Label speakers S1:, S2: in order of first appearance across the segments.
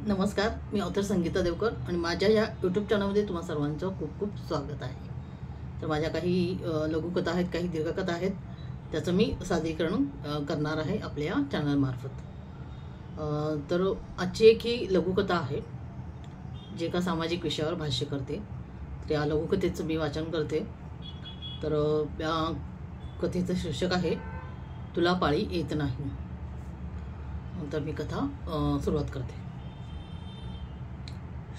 S1: नमस्कार, मी ऑथर संगीता देवकर आणि माझ्या या यूट्यूब चॅनलमध्ये तुम्हा सर्वांचं खूप खूप स्वागत आहे. तर माझ्या काही लघुकथा आहेत, काही दीर्घकथा आहेत, त्याचं मी सादरीकरण करणार आहे आपल्या या चॅनलमार्फत. तर आजची एक ही लघुकथा आहे जे एका सामाजिक विषयावर भाष्य करते. त्या लघुकथेचं मी वाचन करते. तर या कथेचं शीर्षक आहे तुला पाळी येत नाही. तर मी कथा सुरुवात करते.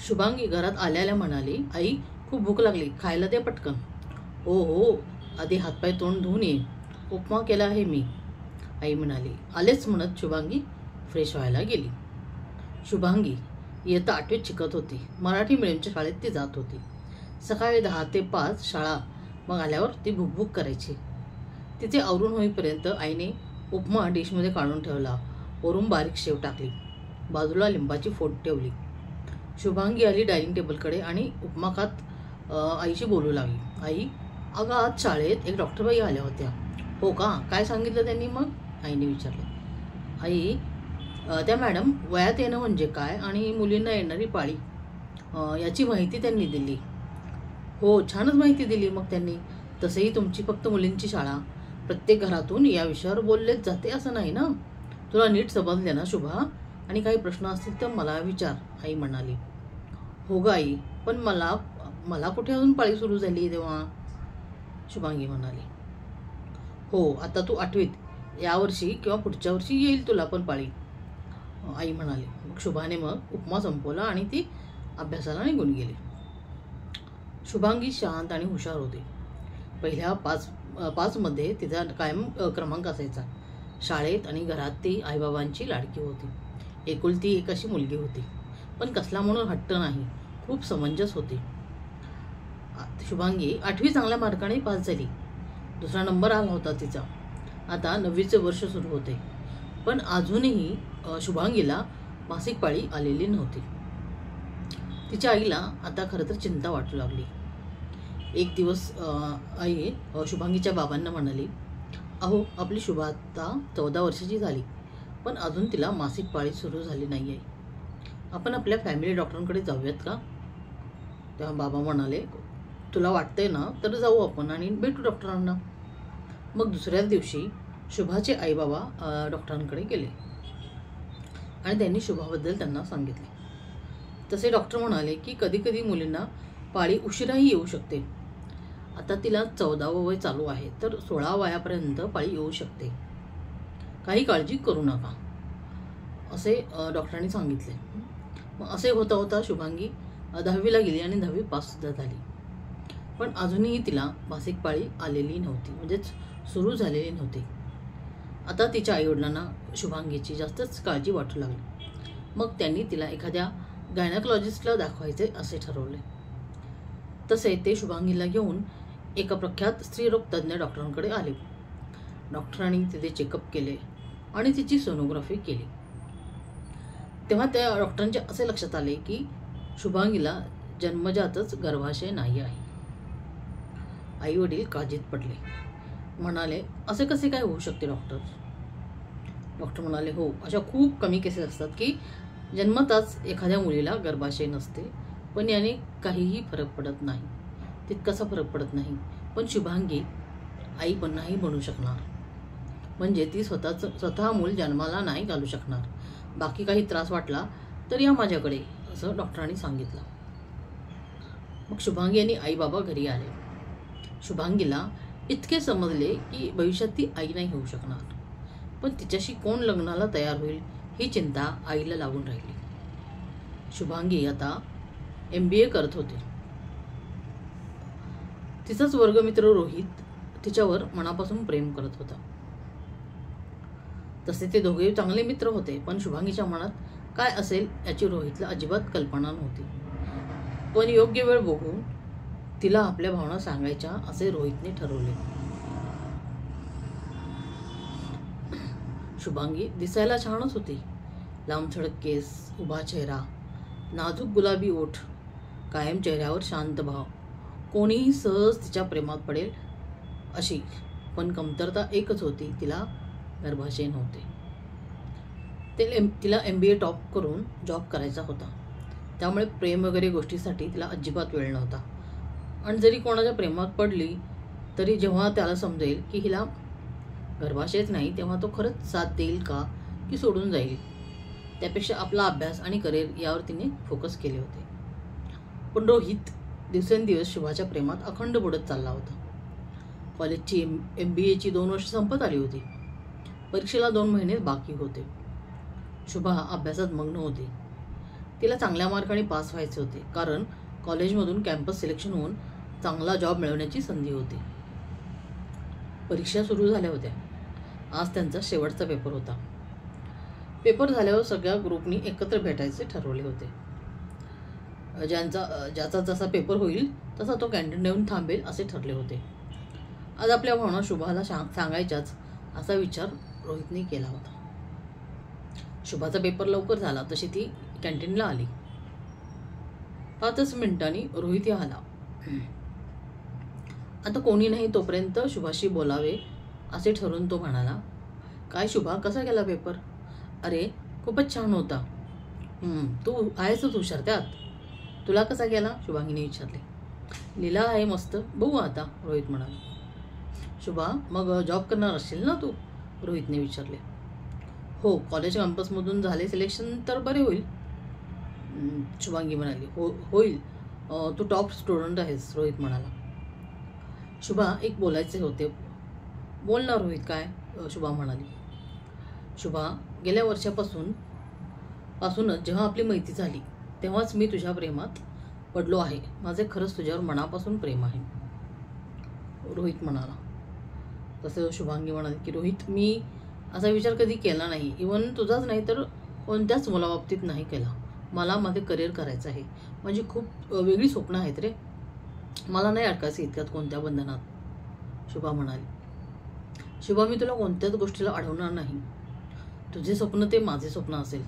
S1: शुभांगी घरात आल्याला म्हणाली, आई खूप भूक लागली, खायला दे पटकन. हो हो, आधी हातपाय तोंड धुवून ये, उपमा केला आहे मी, आई म्हणाली. आलेच म्हणत शुभांगी फ्रेश व्हायला गेली. शुभांगी इयत्ता 8वीत शिकत होती. मराठी मीडियमच्या शाळेत ती जात होती. सकाळी 10 ते 5 शाळा, मग आल्यावर ती भूकभूक करायची. तिचे आवरून होईपर्यंत आईने उपमा डिशमध्ये काढून ठेवला, वरून बारीक शेव टाकली, बाजूला लिंबाची फोड ठेवली. शुभांगी आली डायनिंग टेबलकडे आणि उपमा खात आईशी बोलू लागली. आई, अगं आज शाळेत एक डॉक्टरबाई आल्या होत्या. हो का, काय सांगितलं त्यांनी मग, आईने विचारलं. आई, त्या मॅडम वयात येणं म्हणजे काय आणि मुलींना येणारी पाळी याची माहिती त्यांनी दिली. हो, छानच माहिती दिली मग त्यांनी. तसंही तुमची फक्त मुलींची शाळा, प्रत्येक घरातून या विषयावर बोललेच जाते असं नाही ना. तुला नीट समजले ना शुभा, आणि काही प्रश्न असतील तर मला विचार, आई म्हणाली. हो ग आई, पण मला कुठे अजून पाळी सुरू झाली तेव्हा, शुभांगी म्हणाली. हो, आता तू 8वीत, यावर्षी किंवा पुढच्या वर्षी येईल तुला पण पाळी, आई म्हणाली. मग शुभाने मग उपमा संपवला आणि ती अभ्यासाला निघून गेली. शुभांगी शांत आणि हुशार होती. पहिल्या 5 मध्ये तिचा कायम क्रमांक असायचा. शाळेत आणि घरात ती आईबाबांची लाडकी होती. एकुलती एक अशी मुलगी होती, पण कसला म्हणून हट्ट नाही, खूप समंजस होती. शुभांगी 8वी चांगल्या मार्काने पास झाली. 2रा नंबर आला होता तिचा. आता 9वीचे वर्ष सुरू होते, पण अजूनही शुभांगीला मासिक पाळी आलेली नव्हती. तिच्या आईला आता खरं तर चिंता वाटू लागली. एक दिवस आई शुभांगीच्या बाबांना म्हणाली, अहो, आपली शुभा आता 14 वर्षाची झाली, पण अजून तिला मासिक पाळी सुरू झाली नाही आहे. आपण आपल्या फॅमिली डॉक्टरांकडे जाऊयात का. तेव्हा बाबा म्हणाले, तुला वाटतंय ना तर जाऊ आपण आणि भेटू डॉक्टरांना. मग दुसऱ्याच दिवशी शुभाचे आईबाबा डॉक्टरांकडे गेले आणि त्यांनी शुभाबद्दल त्यांना सांगितले. तसे डॉक्टर म्हणाले की कधी कधी मुलींना पाळी उशिराही येऊ शकते. आता तिला 14वं वय चालू आहे, तर 16 वयापर्यंत पाळी येऊ शकते. काही काळजी करू नका, असे डॉक्टरांनी सांगितले. मग असे होता होता शुभांगी 10वीला गेली आणि 10वी पाससुद्धा झाली. पण अजूनही तिला मासिक पाळी आलेली नव्हती, म्हणजेच सुरू झालेली नव्हती. आता तिच्या आईवडिलांना शुभांगीची जास्तच काळजी वाटू लागली. मग त्यांनी तिला एखाद्या गायनॅकॉलॉजिस्टला दाखवायचे असे ठरवले. तसे ते शुभांगीला घेऊन एका प्रख्यात स्त्रीरोग तज्ज्ञ डॉक्टरांकडे आले. डॉक्टरांनी तिथे चेकअप केले आणि तिची सोनोग्राफी केली. तेव्हा त्या डॉक्टरांच्या असे लक्षात आले की शुभांगीला जन्मजातच गर्भाशय नाही आहे. आई वडील काळजीत पडले. म्हणाले, असे कसे काय होऊ शकते डॉक्टर. डॉक्टर म्हणाले, हो, अशा खूप कमी केसेस असतात की जन्मताच एखाद्या मुलीला गर्भाशय नसते, पण याने काहीही फरक पडत नाही, तितकासा फरक पडत नाही. पण शुभांगी आई पण नाही बनू शकणार, म्हणजे ती स्वतः मूल जन्माला नाही घालू शकणार. बाकी काही त्रास वाटला तर या माझ्याकडे, असं डॉक्टरांनी सांगितलं. मग शुभांगी आणि आई बाबा घरी आले. शुभांगीला इतके समजले की भविष्यात ती आई नाही होऊ शकणार, पण तिच्याशी कोण लग्नाला तयार होईल ही चिंता आईला लागून राहिली. शुभांगी आता MBA करत होती. तिचाच वर्गमित्र रोहित तिच्यावर मनापासून प्रेम करत होता. तसे ते दोघे चांगले मित्र होते, पण शुभांगीच्या मनात काय असेल याची रोहितला अजिबात कल्पना नव्हती. पण योग्य वेळ बघून तिला आपल्या भावना सांगायच्या असे रोहितने ठरवले. शुभांगी दिसायला छानच होती. लांबछडक केस, उभा चेहरा, नाजूक गुलाबी ओठ, कायम चेहऱ्यावर शांत भाव. कोणीही सहज तिच्या प्रेमात पडेल अशी. पण कमतरता एकच होती, तिला गर्भाशय नव्हते. तिला MBA टॉप करून जॉब करायचा होता. त्यामुळे प्रेम वगैरे गोष्टीसाठी तिला अजिबात वेळ नव्हता. आणि जरी कोणाच्या प्रेमात पडली तरी जेव्हा त्याला समजेल की हिला गर्भाशयच नाही, तेव्हा तो खरंच साथ देईल का की सोडून जाईल. त्यापेक्षा आपला अभ्यास आणि करिअर यावर तिने फोकस केले होते. पण रोहित दिवसेंदिवस शुभाच्या प्रेमात अखंड बुडत चालला होता. कॉलेजची MBAची 2 वर्ष संपत आली होती. परीक्षेला 2 महिने बाकी होते. शुभा अभ्यासात मग्न होती. तिला चांगल्या मार्काने पास व्हायचे होते, कारण कॉलेजमधून कॅम्पस सिलेक्शन होऊन चांगला जॉब मिळवण्याची संधी होती. परीक्षा सुरू झाल्या होत्या. आज त्यांचा शेवटचा पेपर होता. पेपर झाल्यावर सगळ्या ग्रुपनी एकत्र भेटायचे ठरवले होते. ज्याचा जसा पेपर होईल तसा तो कॅन्टीन येऊन थांबेल असे ठरले होते. आज आपल्या भावना शुभाला सांगायच्याच असा विचार रोहितने केला होता. शुभाचा पेपर लवकर झाला तशी ती कॅन्टीनला आली. 5 मिनिटांनी रोहित आला. आता कोणी नाही तोपर्यंत शुभाशी बोलावे असे ठरवून तो म्हणाला, काय शुभा, कसा गेला पेपर? अरे खूपच छान होता. तू आहेसच हुशार त्यात. तुला कसा गेला? शुभांगीने विचारले. लिहिला आहे मस्त, बघू आता, रोहित म्हणाला. शुभा, मग जॉब करणार असशील ना तू? रोहितने विचारले. हो, कॉलेज कॅम्पसमधून झाले सिलेक्शन तर बरे होईल, शुभांगी म्हणाली. होईल, तू टॉप स्टुडंट आहेस, रोहित म्हणाला. शुभा, एक बोलायचे होते. बोल ना रोहित. काय? शुभा म्हणाली. शुभा, गेल्या वर्षापासूनच जेव्हा आपली मैत्री झाली तेव्हाच मी तुझ्या प्रेमात पडलो आहे. माझे खरंच तुझ्यावर मनापासून प्रेम आहे, रोहित म्हणाला. तसे शुभांगी म्हणाली की रोहित, मी असा विचार कधी केला नाही. इव्हन तुझाच नाही तर कोणत्याच मुलाबाबतीत नाही केला. मला माझे करिअर करायचं आहे. म्हणजे खूप वेगळी स्वप्न आहेत रे. मला नाही अडकायचं इतक्यात कोणत्या बंधनात, शुभा म्हणाली. शुभा, मी तुला कोणत्याच गोष्टीला अडवणार नाही. तुझे स्वप्न ते माझे स्वप्न असेल,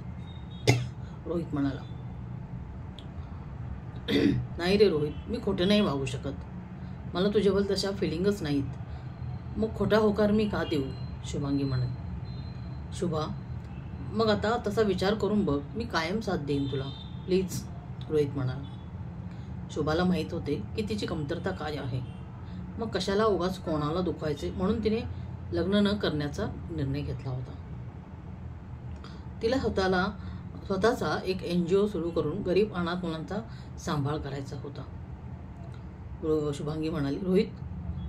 S1: रोहित म्हणाला. नाही रे रोहित, मी खोटं नाही वागू शकत. मला तुझ्याबद्दल तशा फिलिंगच नाहीत. मग खोटा होकार मी का देऊ, शुभांगी म्हणाली. शुभा, मग आता तसा विचार करून बघ. मी कायम साथ देईन तुला, प्लीज, रोहित म्हणाला. शुभाला माहीत होते की तिची कमतरता काय आहे. मग कशाला उगाच कोणाला दुखवायचे, म्हणून तिने लग्न न करण्याचा निर्णय घेतला होता. तिला स्वतःचा एक NGO सुरू करून गरीब अनाथ मुलांचा सांभाळ करायचा होता. शुभांगी म्हणाली. रोहित,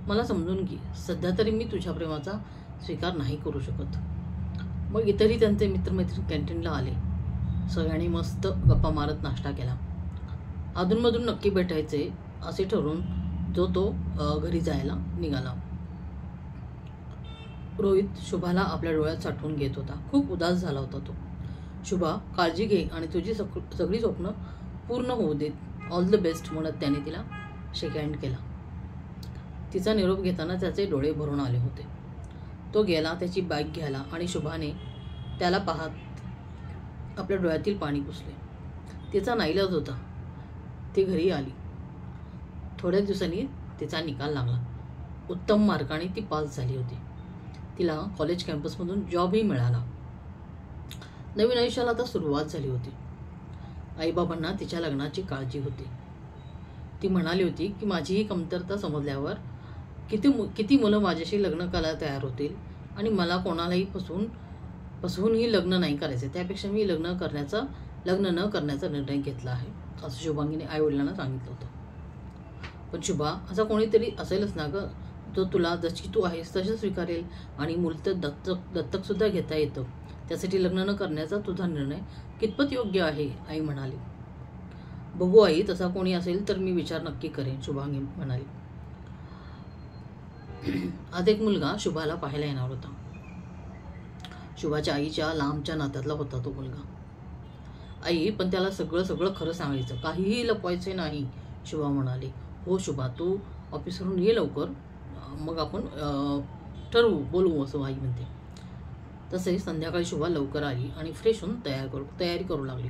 S1: मला समजून घे. सध्या तरी मी तुझ्या प्रेमाचा स्वीकार नाही करू शकत. मग इतरही त्यांचे मित्रमैत्रीण कॅन्टीनला आले. सगळ्यांनी मस्त गप्पा मारत नाश्ता केला. अधूनमधून नक्की भेटायचे असे ठरवून तो घरी जायला निघाला. रोहित शुभाला आपल्या डोळ्यात साठवून घेत होता. खूप उदास झाला होता तो. शुभा, काळजी घे आणि तुझी सगळी स्वप्न पूर्ण होऊ देत. ऑल द बेस्ट म्हणत त्याने तिला शेक हँड केला. तिचा निरोप घेताना त्याचे डोळे भरून आले होते. तो गेला त्याची बॅग घ्यायला आणि शुभाने त्याला पाहत आपल्या डोळ्यातील पाणी पुसले. तिचा नाईलाज होता. ती घरी आली. थोड्या दिवसांनी तिचा निकाल लागला. उत्तम मार्काने ती पास झाली होती. तिला कॉलेज कॅम्पसमधून जॉबही मिळाला. नवीन आयुष्याला आता सुरुवात झाली होती. आईबाबांना तिच्या लग्नाची काळजी होती. ती म्हणाली होती की माझी ही कमतरता समजल्यावर किती मुलं माझ्याशी लग्न करायला तयार होतील आणि मला कोणालाही फसवूनही लग्न नाही करायचे. त्यापेक्षा मी लग्न न करण्याचा निर्णय घेतला आहे, असं शुभांगीने आईवडिलांना सांगितलं होतं. पण शुभा, असा कोणीतरी असेलच ना गं, जो तुला जशी तू आहेस तसे स्वीकारेल आणि मूलत दत्तकसुद्धा घेता येतं. त्यासाठी लग्न न करण्याचा तुझा निर्णय कितपत योग्य आहे, आई म्हणाली. बघू आई, तसा कोणी असेल तर मी विचार नक्की करेन, शुभांगी म्हणाली. आज एक मुलगा शुभाला पाहायला येणार होता. शुभाच्या आईच्या लांबच्या नात्यातला होता तो मुलगा. आई, पण त्याला सगळं खरं सांगायचं, काहीही लपवायचे नाही, शुभा म्हणाली. हो शुभा, तू ऑफिसवरून ये लवकर, मग आपण ठरवू, बोलवू, असं आई म्हणते. तसेच संध्याकाळी शुभा लवकर आली आणि फ्रेश होऊन तयारी करू लागली.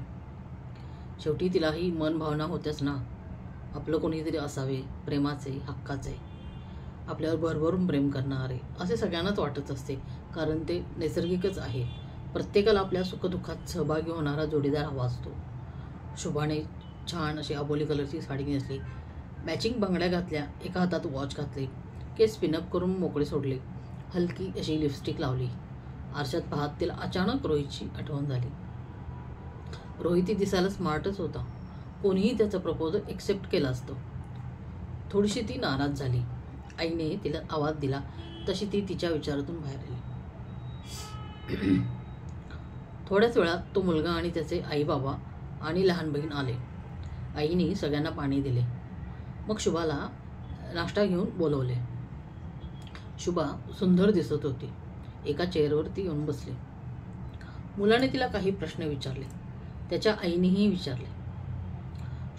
S1: शेवटी तिलाही मन भावना होत्याच ना. आपलं कोणीतरी असावे, प्रेमाचे, हक्काचे, आपल्यावर भरभरून प्रेम करणारे, असे सगळ्यांनाच वाटत असते, कारण ते नैसर्गिकच आहे. प्रत्येकाला आपल्या सुखदुःखात सहभागी होणारा जोडीदार हवा असतो. शुभाने छान अशी अबोली कलरची साडी नेसली, मॅचिंग बांगड्या घातल्या, एका हातात वॉच घातले, केस पिनअप करून मोकळे सोडले, हलकी अशी लिपस्टिक लावली. आरशात पाहत तिला अचानक रोहितची आठवण झाली. रोहित दिसायला स्मार्टच होता. कोणीही त्याचा प्रपोजल एक्सेप्ट केला असतं. थोडीशी ती नाराज झाली. आईने तिला आवाज दिला तशी ती तिच्या विचारातून बाहेर आली. थोड्याच वेळात तो मुलगा आणि त्याचे आई बाबा आणि लहान बहीण आले. आईने सगळ्यांना पाणी दिले. मग शुभाला नाश्ता घेऊन बोलवले. शुभा सुंदर दिसत होती. एका चेअरवरती येऊन बसली. मुलाने तिला काही प्रश्न विचारले. त्याच्या आईनेही विचारले.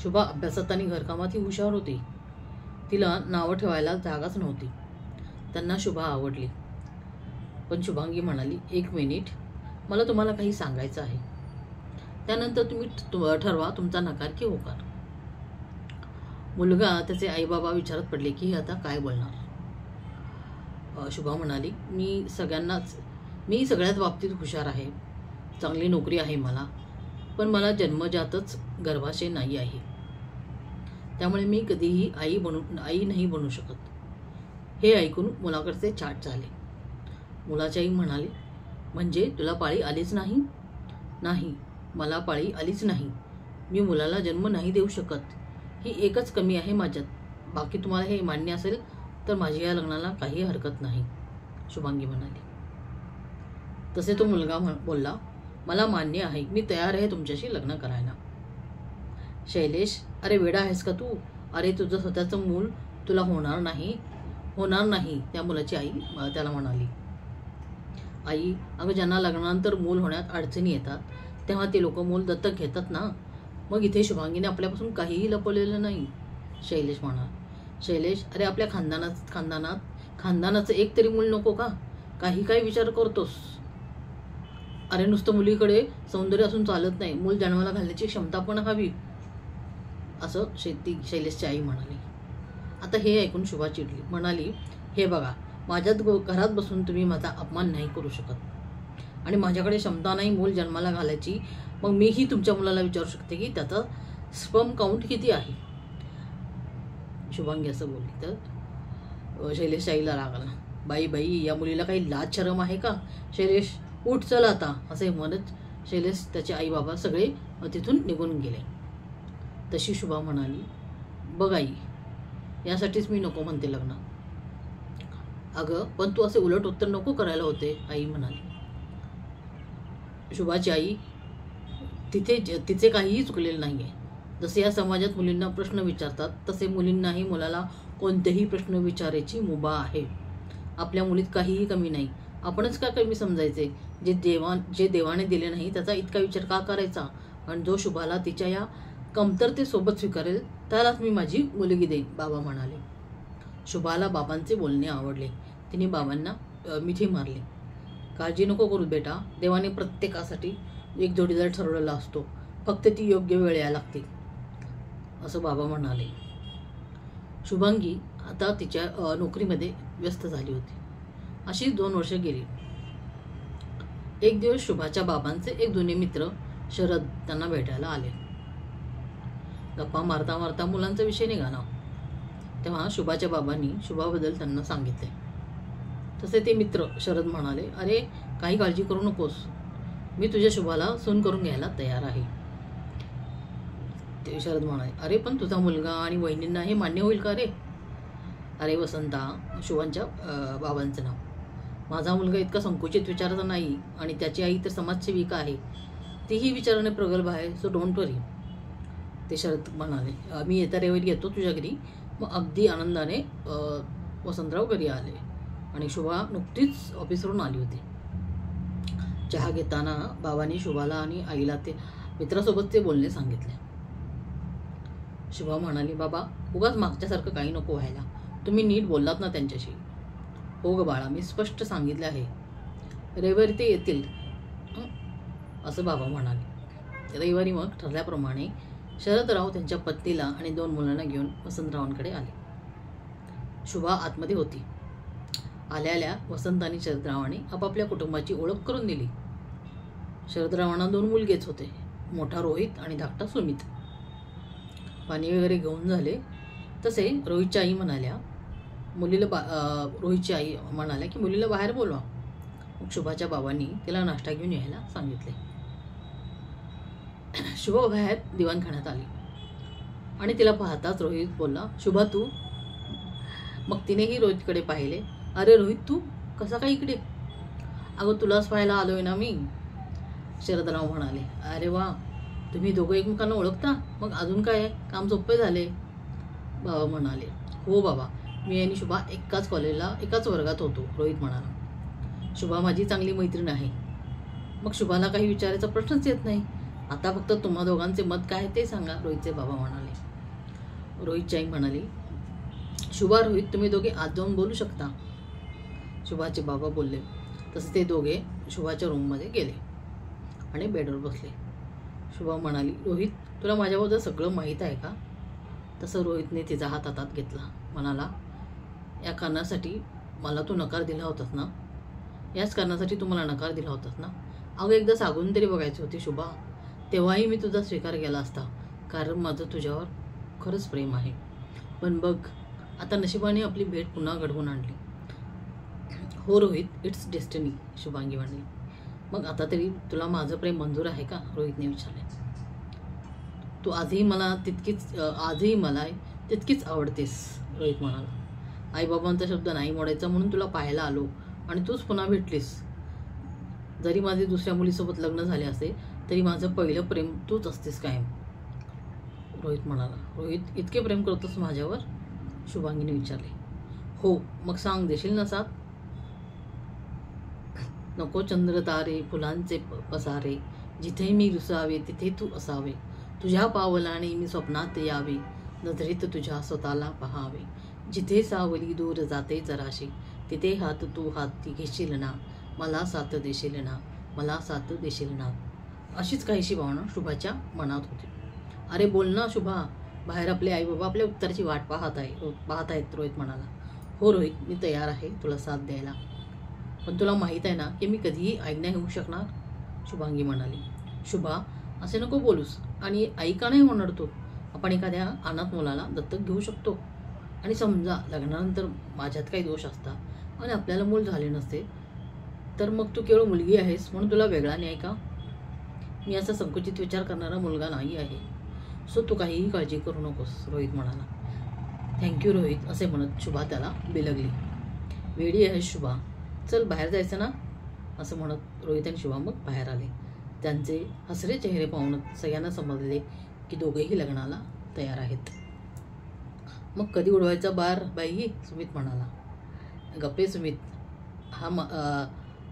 S1: शुभा अभ्यासात आणि घरकामातही हुशार होती. तिला नावं ठेवायला जागाच नव्हती. त्यांना शुभा आवडली. पण शुभांगी म्हणाली, 1 मिनिट, मला तुम्हाला काही सांगायचं आहे. त्यानंतर तुम्ही ठरवा तुमचा नकार की होकार. मुलगा त्याचे आईबाबा विचारत पडले की आता काय बोलणार. शुभा म्हणाली, मी सगळ्याच बाबतीत हुशार आहे. चांगली नोकरी आहे मला. पण मला जन्मजातच गर्भाशय नाही आहे. त्यामुळे मी कधीही आई नाही बनू शकत. हे ऐकून मुलाकडचे चाट झाले. मुलाची आई म्हणाली, म्हणजे तुला पाळी आलीच नाही? नाही, मला पाळी आलीच नाही. मी मुलाला जन्म नाही देऊ शकत. ही एकच कमी आहे माझ्यात. बाकी तुम्हाला हे मान्य असेल तर माझी या लग्नाला काही हरकत नाही, शुभांगी म्हणाली. तसे तो मुलगा बोलला, मला मान्य आहे. मी तयार आहे तुमच्याशी लग्न करायला. शैलेश, अरे वेडा आहेस का तू? अरे तुझं स्वतःचं मूल तुला होणार नाही. त्या मुलाची आई त्याला म्हणाली. आई, अगं ज्यांना लग्नानंतर मूल होण्यात अडचणी येतात तेव्हा ते लोक मूल दत्तक घेतात ना. मग इथे शुभांगीने आपल्यापासून काहीही लपवलेलं नाही, शैलेश म्हणाला. शैलेश, अरे आपल्या खानदानाचं एक तरी मूल नको का? काही विचार करतोस? अरे नुसतं मुलीकडे सौंदर्य असून चालत नाही, मूल जन्माला घालण्याची क्षमता पण हवी, असं शैलेशची आई म्हणाली. आता हे ऐकून शुभा चिडली. म्हणाली, हे बघा, माझ्याच घरात बसून तुम्ही माझा अपमान नाही करू शकत आणि माझ्याकडे क्षमता नाही मूल जन्माला घालायची. मग मीही तुमच्या मुलाला विचारू शकते की त्याचा स्पर्म काउंट किती आहे. शुभांगी असं बोलली तर शैलेशच्या आईला राग आला. बाई, या मुलीला काही लाज शरम आहे का? शैलेश, उठ चल आता, असे म्हणत शैलेश त्याचे आई बाबा सगळे तिथून निघून गेले. तशी शुभा म्हणाली, बघ आई, यासाठीच मी नको म्हणते लग्न. अगं पण तू असे उलट उत्तर नको करायला होते, आई म्हणाली. शुभाची आई, तिचे काहीही चुकलेलं नाही आहे. जसे या समाजात मुलींना प्रश्न विचारतात तसे मुलींनाही मुलाला कोणतेही प्रश्न विचारायची मुभा आहे. आपल्या मुलीत काहीही कमी नाही. आपणच का कमी समजायचे? जे देवाने दिले नाही त्याचा इतका विचार का करायचा? आणि जो शुभाला तिच्या या कमतरतेसोबत स्वीकारेल त्यालाच मी माझी मुलगी देईन, बाबा म्हणाले. शुभाला बाबांचे बोलणे आवडले. तिने बाबांना मिठी मारली. काळजी नको करू बेटा, देवाने प्रत्येकासाठी एक जोडीदार ठरवलेला असतो, फक्त ती योग्य वेळ यायला लागते, असं बाबा म्हणाले. शुभांगी आता तिच्या नोकरीमध्ये व्यस्त झाली होती. अशी 2 वर्ष गेली. एक दिवस शुभाच्या बाबांचे एक जुने मित्र शरद त्यांना भेटायला आले. गप्पा मारता मारता मुलांचा विषय निघाला. तेव्हा शुभाच्या बाबांनी शुभाबद्दल त्यांना सांगितले. तसे ते मित्र शरद म्हणाले, अरे काही काळजी करू नकोस, मी तुझ्या शुभाला सून करून घ्यायला तयार आहे. ते शरद म्हणाले, अरे पण तुझा मुलगा आणि वहिनींना हे मान्य होईल का रे? अरे वसंता, शुभांच्या बाबांचं नाव, माझा मुलगा इतका संकुचित विचाराचा नाही आणि त्याची आई तर समाजसेविका आहे. तीही विचाराने प्रगल्भ आहे, सो डोंट वरी, ते शरद म्हणाले. मी येत्या रविवारी येतो तुझ्या घरी. मग अगदी आनंदाने वसंतराव घरी आले आणि शुभा नुकतीच ऑफिसवरून आली होती. चहा घेताना बाबांनी शुभाला आणि आईला ते मित्रासोबतचे बोलणे सांगितले. शुभा म्हणाली, बाबा उगाच मागच्यासारखं काही नको व्हायला. तुम्ही नीट बोललात ना त्यांच्याशी? हो ग बाळा, मी स्पष्ट सांगितले आहे, रविवारी ते येतील, असं बाबा म्हणाले. रविवारी मग ठरल्याप्रमाणे शरदराव त्यांच्या पत्नीला आणि 2 मुलांना घेऊन वसंतरावांकडे आले. शुभा आतमध्ये होती. आल्या वसंत आणि शरदरावाने आपापल्या कुटुंबाची ओळख करून दिली. शरदरावांना 2 मुलगेच होते, मोठा रोहित आणि धाकटा सुमित. पाणी वगैरे घेऊन झाले तसे रोहितच्या आई म्हणाल्या रोहितची आई म्हणाल्या की मुलीला बाहेर बोलवा. मग शुभाच्या बाबांनी तिला नाश्ता घेऊन यायला सांगितले. शुभा बाहेर दिवाणखान्यात आली आणि तिला पाहताच रोहित बोलला, शुभा तू? मग तिनेही रोहितकडे पाहिले. अरे रोहित, तू कसा काय इकडे? अगं तुलाच पाहायला आलोय ना मी, शरदराव म्हणाले. अरे वा, तुम्ही दोघं एकमेकांना ओळखता? मग अजून काय, काम सोपे झाले, बाबा म्हणाले. हो बाबा, मी आणि शुभा एकाच कॉलेजला एकाच वर्गात होतो, रोहित म्हणाला. शुभा माझी चांगली मैत्रीण आहे. मग शुभाला काही विचारायचा प्रश्नच येत नाही. आता फक्त तुम्हा दोघांचे मत काय ते सांगा, रोहितचे बाबा म्हणाले. रोहितची आई म्हणाली, शुभा रोहित तुम्ही दोघे आत जाऊन बोलू शकता, शुभाचे बाबा बोलले. तसे ते दोघे शुभाच्या रूममध्ये गेले आणि बेडवर बसले. शुभा म्हणाली, रोहित तुला माझ्याबद्दल सगळं माहीत आहे का? तसं रोहितने तिचा हात हातात घेतला, म्हणाला, या कारणासाठी मला तू नकार दिला होतास ना? याच कारणासाठी तू मला नकार दिला होतास ना? अगं एकदा सांगून तरी बघायची होती शुभा, तेव्हाही मी तुझा स्वीकार केला असता, कारण माझं तुझ्यावर खरंच प्रेम आहे. पण बघ, आता नशिबाने आपली भेट पुन्हा घडवून आणली. हो रोहित, इट्स डेस्टिनी, शुभांगी म्हणली. मग आता तरी तुला माझं प्रेम मंजूर आहे का, रोहितने विचारले. तू आजही मला तितकीच आवडतेस, रोहित म्हणाला. आईबाबांचा शब्द नाही मोडायचा म्हणून तुला पाहायला आलो आणि तूच पुन्हा भेटलीस. जरी माझे दुसऱ्या मुलीसोबत लग्न झाले असते तरी माझं पहिलं प्रेम तूच असतेस कायम, रोहित म्हणाला. रोहित, इतके प्रेम करतोस माझ्यावर, शुभांगीने विचारले. हो, मग सांग, देशील ना साथ? नको चंद्र तारे फुलांचे पसारे, जिथे मी रुसावे तिथे तू असावे, तुझ्या पावलाने मी स्वप्नात यावे, नजरेत तुझ्या स्वतःला पहावे, जिथे सावली दूर जाते जराशी, तिथे हात तू हाती घेशील ना, मला साथ देशील ना, मला साथ देशील ना. अशीच काहीशी भावना शुभाच्या मनात होती. अरे बोल ना शुभा, बाहेर आपले आई बाबा आपल्या उत्तराची वाट पाहत आहेत, रोहित म्हणाला. हो रोहित, मी तयार आहे तुला साथ द्यायला, पण तुला माहीत आहे ना की मी कधीही आज्ञा घेऊ शकणार, शुभांगी म्हणाली. शुभा, असे नको बोलूस, आणि आई का नाही होणार तू? आपण एखाद्या अनाथ मुलाला दत्तक घेऊ शकतो. आणि समजा लग्नानंतर माझ्यात काही दोष असता आणि आपल्याला मूल झाले नसते तर मग तू केवळ मुलगी आहेस म्हणून तुला वेगळा न्याय का? मी असा संकुचित विचार करणारा मुलगा नाही आहे, सो तू काहीही काळजी करू नकोस, रोहित म्हणाला. थँक्यू रोहित, असे म्हणत शुभा त्याला बिलगली. वेडी आहे शुभा, चल बाहेर जायचं ना, असं म्हणत रोहित आणि शुभा मग बाहेर आले. त्यांचे हसरे चेहरे पाहून सगळ्यांना समजले की दोघेही लग्नाला तयार आहेत. मग कधी उडवायचा बार बाई, सुमित म्हणाला. गप्पे सुमित,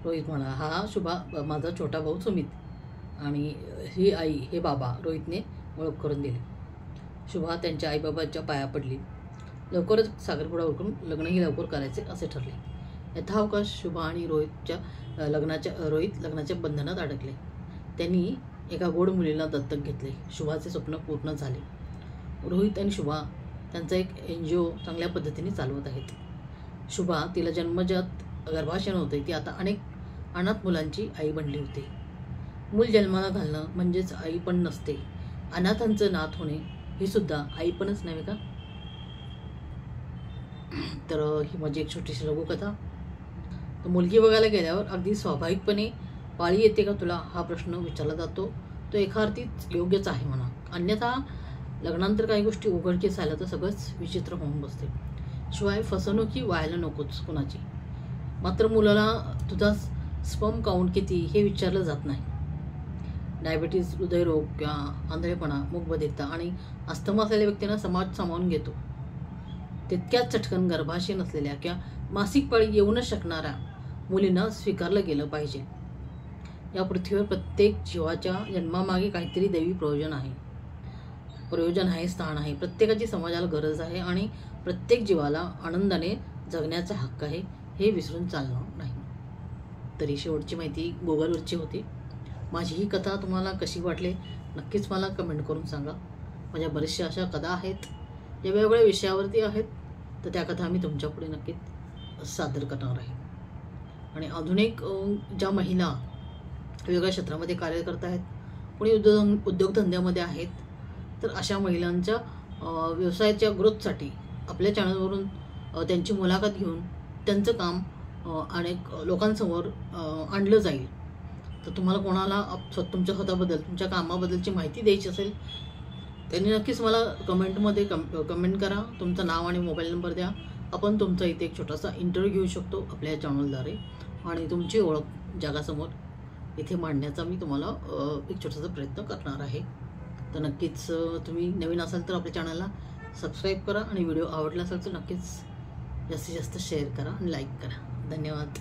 S1: रोहित म्हणाला. हा शुभा माझा छोटा भाऊ सुमित, आणि ही आई हे बाबा, रोहितने ओळख करून दिली. शुभा त्यांच्या आईबाबांच्या पाया पडली. लवकरच साखरपुडा उरकून लग्नही लवकर करायचे असे ठरले. यथावकाश शुभा आणि रोहित लग्नाच्या बंधनात अडकले. त्यांनी एका गोड मुलीला दत्तक घेतले. शुभाचे स्वप्न पूर्ण झाले. रोहित आणि शुभा त्यांचा एक NGO चांगल्या पद्धतीने चालवत आहेत. शुभा, तिला जन्मजात गर्भाशय होते, ती आता अनेक अनाथ मुलांची आई बनली होती. मूल जन्माला घालणं म्हणजेच आईपण नसते, अनाथांचं नाथ होणे ही सुद्धा आईपणच नव्हे का? तर ही माझी एक छोटीशी लघुकथा. तर मुलगी बघायला गेल्यावर अगदी स्वाभाविकपणे पाळी येते का तुला, हा प्रश्न विचारला जातो. तो एका अर्थीच योग्यच आहे म्हणा. अन्यथा लग्नानंतर काही गोष्टी उघडकीस आल्या तर सगळंच विचित्र होऊन बसते. शिवाय फसवणुकी व्हायला नकोच कुणाची. मात्र मुलाला तुझा स्पर्म काउंट किती हे विचारलं जात नाही. डायबिटीज, हृदयरोग किंवा आंधळेपणा, मूकबधिरता आणि अस्थमा असलेल्या व्यक्तींना समाज सामावून घेतो. तितक्याच चटकन गर्भाशय नसलेल्या किंवा मासिक पाळी येऊनच शकणाऱ्या मुलींना स्वीकारलं गेलं पाहिजे. या पृथ्वीवर प्रत्येक जीवाच्या जन्मामागे काहीतरी दैवी प्रयोजन आहे, स्थान आहे. प्रत्येकाची समाजाला गरज आहे आणि प्रत्येक जीवाला आनंदाने जगण्याचा हक्क आहे, हे विसरून चालणार नाही. तरी शेवटची माहिती गुगलवरची होती. माझी ही कथा तुम्हाला कशी वाटली नक्कीच मला कमेंट करून सांगा. माझ्या बऱ्याचशा अशा कथा आहेत ज्या वेगवेगळ्या विषयावरती आहेत, तर त्या कथा मी तुमच्यापुढे नक्कीच सादर करणार आहे. आणि आधुनिक ज्या महिला वेगवेगळ्या क्षेत्रामध्ये कार्य करत आहेत, कोणी उद्योगधंद्यामध्ये आहेत. तर अशा महिलांच्या व्यवसायाच्या ग्रोथसाठी आपल्या चॅनलवरून त्यांची मुलाखत घेऊन त्यांचं काम अनेक लोकांसमोर आणलं जाईल. तर तुम्हाला कोणाला तुमच्या स्वतःबद्दल, तुमच्या कामाबद्दलची माहिती द्यायची असेल, त्यांनी नक्कीच मला कमेंटमध्ये कमेंट करा. तुमचं नाव आणि मोबाईल नंबर द्या. आपण तुमचा इथे एक छोटासा इंटरव्ह्यू घेऊ शकतो आपल्या चॅनलद्वारे आणि तुमची ओळख जगासमोर इथे मांडण्याचा मी तुम्हाला एक छोटासा प्रयत्न करणार आहे. तर नक्कीच तुम्ही नवीन असाल तर आपल्या चॅनलला सबस्क्राईब करा आणि व्हिडिओ आवडला असेल तर नक्कीच जास्तीत जास्त शेअर करा आणि लाईक करा. धन्यवाद.